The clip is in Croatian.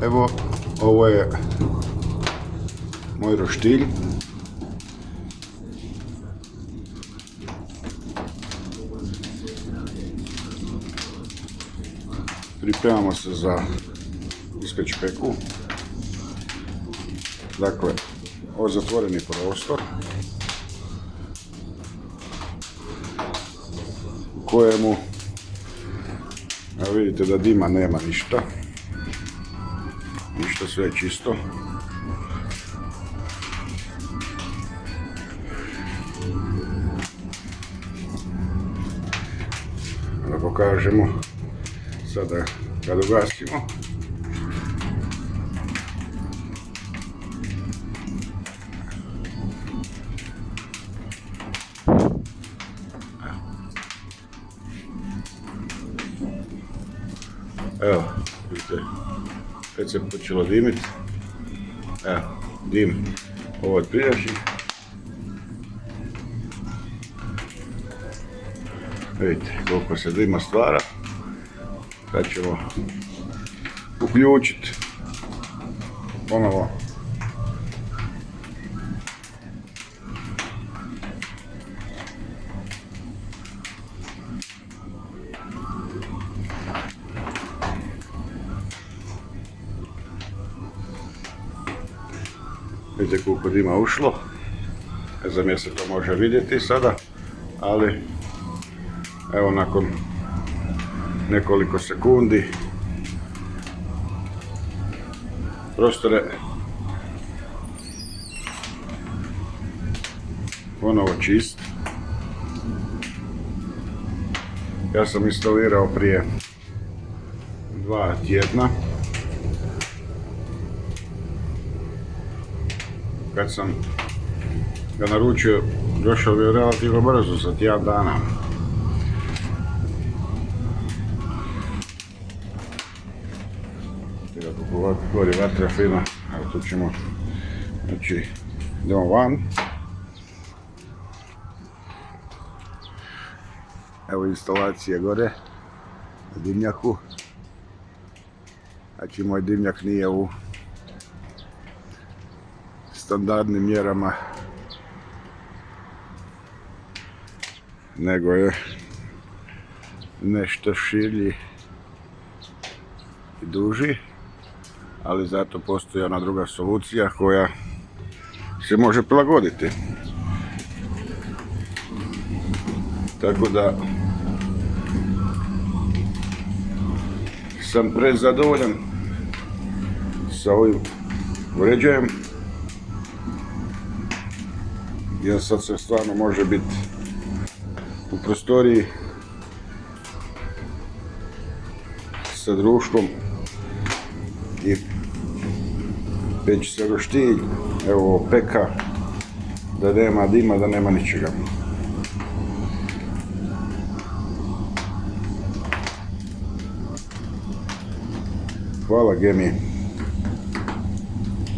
Evo, ovo je moj roštilj. Pripremamo se za ispeć peku. Dakle, ovo je zatvoreni prostor u kojemu vidite da dima nema ništa, sve je čisto. Da pokažemo sada kad ugasimo. Evo, vidite, kad se počelo dimiti, evo, dim ovo od prijašnjih. Vidite koliko se dima stvara. Sad ćemo uključiti ponovo vidite koliko dima ušlo. Ne znam jel se to može vidjeti sada, ali evo nakon nekoliko sekundi prostor je ponovo čist. Ja sam instalirao prije 2 tjedna. Kad sam ga naručio, došao bi relativno brzo, za tjedan dana. Kako gori vatra fina, evo tu ćemo, znači, idemo van. Evo instalacije gore, na dimnjaku. Znači, moj dimnjak nije u standardnim mjerama, nego je nešto širlji i duži, ali zato postoji ona druga solucija koja se može prilagoditi. Tako da sam prezadovoljan sa ovim uređajem, jer sad se stvarno može biti u prostoriji sa društvom i peći se roštilj, evo peka, da nema dima, da nema ničega. Hvala Gemi.